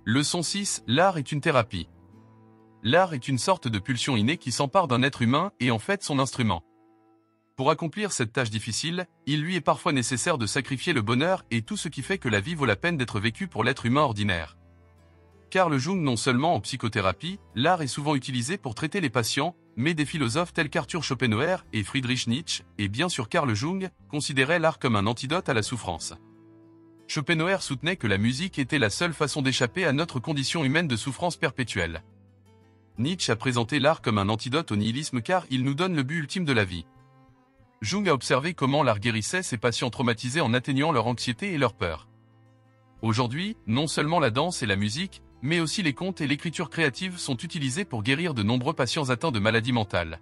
Leçon 6, l'art est une thérapie. L'art est une sorte de pulsion innée qui s'empare d'un être humain et en fait son instrument. Pour accomplir cette tâche difficile, il lui est parfois nécessaire de sacrifier le bonheur et tout ce qui fait que la vie vaut la peine d'être vécue pour l'être humain ordinaire. Carl Jung non seulement en psychothérapie, l'art est souvent utilisé pour traiter les patients, mais des philosophes tels qu'Arthur Schopenhauer et Friedrich Nietzsche, et bien sûr Carl Jung, considéraient l'art comme un antidote à la souffrance. Schopenhauer soutenait que la musique était la seule façon d'échapper à notre condition humaine de souffrance perpétuelle. Nietzsche a présenté l'art comme un antidote au nihilisme car il nous donne le but ultime de la vie. Jung a observé comment l'art guérissait ses patients traumatisés en atteignant leur anxiété et leur peur. Aujourd'hui, non seulement la danse et la musique, mais aussi les contes et l'écriture créative sont utilisés pour guérir de nombreux patients atteints de maladies mentales.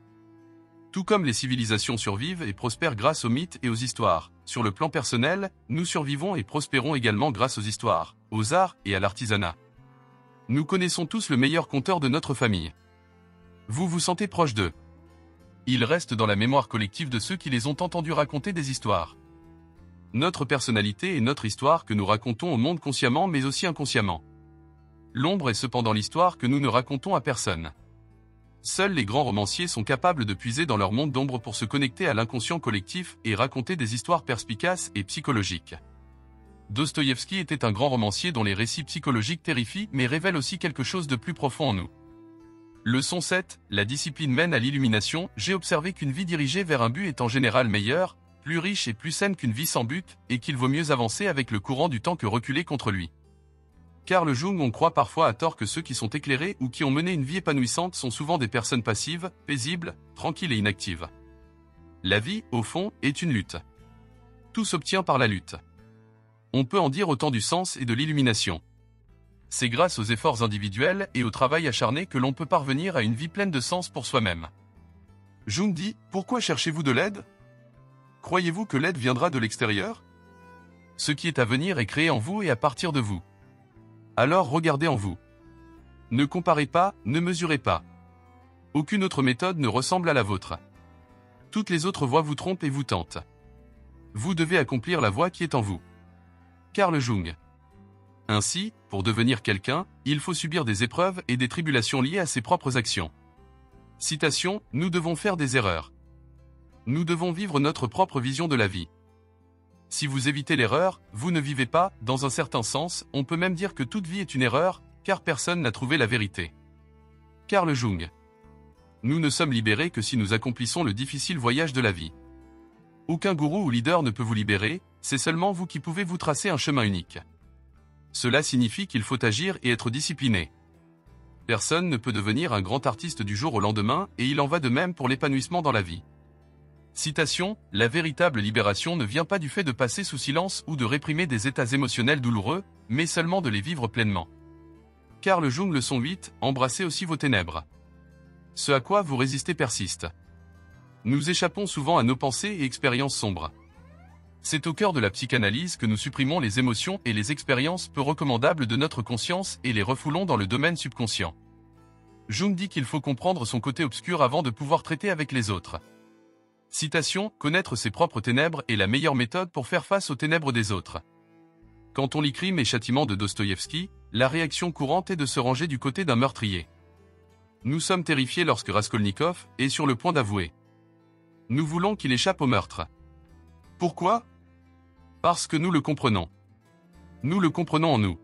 Tout comme les civilisations survivent et prospèrent grâce aux mythes et aux histoires, sur le plan personnel, nous survivons et prospérons également grâce aux histoires, aux arts et à l'artisanat. Nous connaissons tous le meilleur conteur de notre famille. Vous vous sentez proche d'eux. Ils restent dans la mémoire collective de ceux qui les ont entendus raconter des histoires. Notre personnalité est notre histoire que nous racontons au monde consciemment mais aussi inconsciemment. L'ombre est cependant l'histoire que nous ne racontons à personne. Seuls les grands romanciers sont capables de puiser dans leur monde d'ombre pour se connecter à l'inconscient collectif et raconter des histoires perspicaces et psychologiques. Dostoïevski était un grand romancier dont les récits psychologiques terrifient mais révèlent aussi quelque chose de plus profond en nous. Leçon 7, la discipline mène à l'illumination. J'ai observé qu'une vie dirigée vers un but est en général meilleure, plus riche et plus saine qu'une vie sans but, et qu'il vaut mieux avancer avec le courant du temps que reculer contre lui. Carl Jung, on croit parfois à tort que ceux qui sont éclairés ou qui ont mené une vie épanouissante sont souvent des personnes passives, paisibles, tranquilles et inactives. La vie, au fond, est une lutte. Tout s'obtient par la lutte. On peut en dire autant du sens et de l'illumination. C'est grâce aux efforts individuels et au travail acharné que l'on peut parvenir à une vie pleine de sens pour soi-même. Jung dit, pourquoi cherchez-vous de l'aide? Croyez-vous que l'aide viendra de l'extérieur? Ce qui est à venir est créé en vous et à partir de vous. Alors regardez en vous. Ne comparez pas, ne mesurez pas. Aucune autre méthode ne ressemble à la vôtre. Toutes les autres voies vous trompent et vous tentent. Vous devez accomplir la voie qui est en vous. Carl Jung. Ainsi, pour devenir quelqu'un, il faut subir des épreuves et des tribulations liées à ses propres actions. Citation, nous devons faire des erreurs. Nous devons vivre notre propre vision de la vie. Si vous évitez l'erreur, vous ne vivez pas, dans un certain sens, on peut même dire que toute vie est une erreur, car personne n'a trouvé la vérité. Carl Jung. Nous ne sommes libérés que si nous accomplissons le difficile voyage de la vie. Aucun gourou ou leader ne peut vous libérer, c'est seulement vous qui pouvez vous tracer un chemin unique. Cela signifie qu'il faut agir et être discipliné. Personne ne peut devenir un grand artiste du jour au lendemain, et il en va de même pour l'épanouissement dans la vie. Citation, la véritable libération ne vient pas du fait de passer sous silence ou de réprimer des états émotionnels douloureux, mais seulement de les vivre pleinement. Carl Jung leçon 8, embrassez aussi vos ténèbres. Ce à quoi vous résistez persiste. Nous échappons souvent à nos pensées et expériences sombres. C'est au cœur de la psychanalyse que nous supprimons les émotions et les expériences peu recommandables de notre conscience et les refoulons dans le domaine subconscient. Jung dit qu'il faut comprendre son côté obscur avant de pouvoir traiter avec les autres. Citation, connaître ses propres ténèbres est la meilleure méthode pour faire face aux ténèbres des autres. Quand on lit Crime et Châtiment de Dostoïevski, la réaction courante est de se ranger du côté d'un meurtrier. Nous sommes terrifiés lorsque Raskolnikov est sur le point d'avouer. Nous voulons qu'il échappe au meurtre. Pourquoi? Parce que nous le comprenons. Nous le comprenons en nous.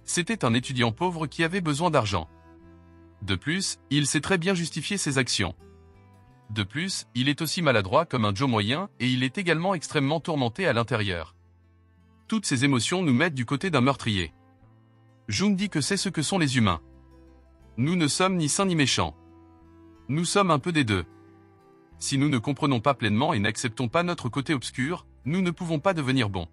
C'était un étudiant pauvre qui avait besoin d'argent. De plus, il sait très bien justifier ses actions. De plus, il est aussi maladroit comme un Joe moyen et il est également extrêmement tourmenté à l'intérieur. Toutes ces émotions nous mettent du côté d'un meurtrier. Jung dit que c'est ce que sont les humains. Nous ne sommes ni saints ni méchants. Nous sommes un peu des deux. Si nous ne comprenons pas pleinement et n'acceptons pas notre côté obscur, nous ne pouvons pas devenir bons.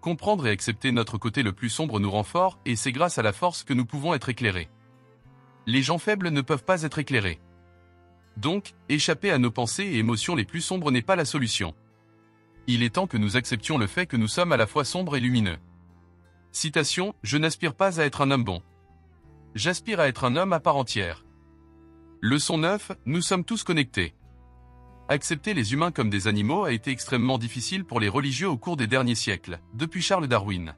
Comprendre et accepter notre côté le plus sombre nous rend forts, et c'est grâce à la force que nous pouvons être éclairés. Les gens faibles ne peuvent pas être éclairés. Donc, échapper à nos pensées et émotions les plus sombres n'est pas la solution. Il est temps que nous acceptions le fait que nous sommes à la fois sombres et lumineux. Citation, je n'aspire pas à être un homme bon. J'aspire à être un homme à part entière. Leçon 9, nous sommes tous connectés. Accepter les humains comme des animaux a été extrêmement difficile pour les religieux au cours des derniers siècles, depuis Charles Darwin.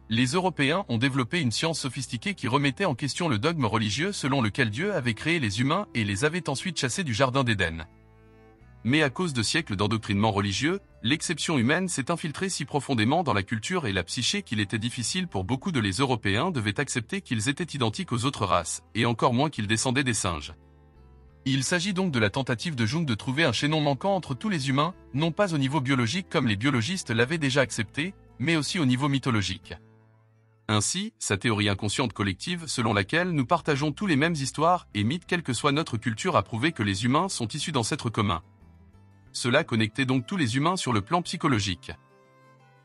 Les Européens ont développé une science sophistiquée qui remettait en question le dogme religieux selon lequel Dieu avait créé les humains et les avait ensuite chassés du jardin d'Éden. Mais à cause de siècles d'endoctrinement religieux, l'exception humaine s'est infiltrée si profondément dans la culture et la psyché qu'il était difficile pour beaucoup de les Européens devaient accepter qu'ils étaient identiques aux autres races, et encore moins qu'ils descendaient des singes. Il s'agit donc de la tentative de Jung de trouver un chaînon manquant entre tous les humains, non pas au niveau biologique comme les biologistes l'avaient déjà accepté, mais aussi au niveau mythologique. Ainsi, sa théorie inconsciente collective selon laquelle nous partageons tous les mêmes histoires et mythes quelle que soit notre culture a prouvé que les humains sont issus d'ancêtres communs. Cela connectait donc tous les humains sur le plan psychologique.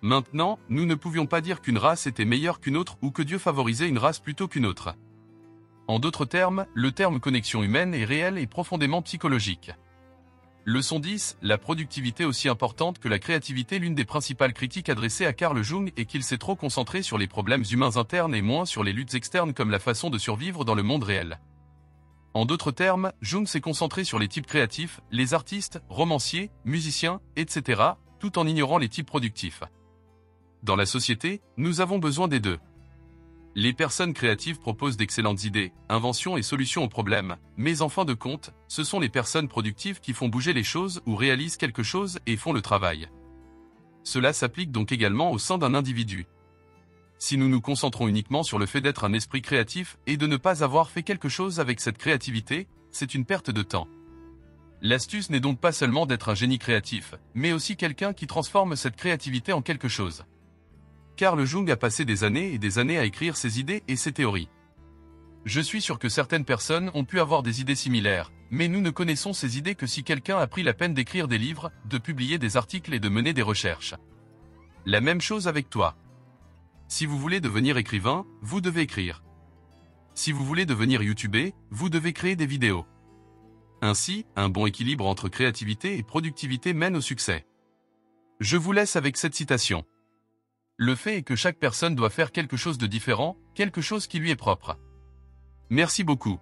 Maintenant, nous ne pouvions pas dire qu'une race était meilleure qu'une autre ou que Dieu favorisait une race plutôt qu'une autre. En d'autres termes, le terme connexion humaine est réel et profondément psychologique. Leçon 10, la productivité aussi importante que la créativité. L'une des principales critiques adressées à Carl Jung est qu'il s'est trop concentré sur les problèmes humains internes et moins sur les luttes externes comme la façon de survivre dans le monde réel. En d'autres termes, Jung s'est concentré sur les types créatifs, les artistes, romanciers, musiciens, etc., tout en ignorant les types productifs. Dans la société, nous avons besoin des deux. Les personnes créatives proposent d'excellentes idées, inventions et solutions aux problèmes, mais en fin de compte, ce sont les personnes productives qui font bouger les choses ou réalisent quelque chose et font le travail. Cela s'applique donc également au sein d'un individu. Si nous nous concentrons uniquement sur le fait d'être un esprit créatif et de ne pas avoir fait quelque chose avec cette créativité, c'est une perte de temps. L'astuce n'est donc pas seulement d'être un génie créatif, mais aussi quelqu'un qui transforme cette créativité en quelque chose. Carl Jung a passé des années et des années à écrire ses idées et ses théories. Je suis sûr que certaines personnes ont pu avoir des idées similaires, mais nous ne connaissons ces idées que si quelqu'un a pris la peine d'écrire des livres, de publier des articles et de mener des recherches. La même chose avec toi. Si vous voulez devenir écrivain, vous devez écrire. Si vous voulez devenir youtubeur, vous devez créer des vidéos. Ainsi, un bon équilibre entre créativité et productivité mène au succès. Je vous laisse avec cette citation. Le fait est que chaque personne doit faire quelque chose de différent, quelque chose qui lui est propre. Merci beaucoup.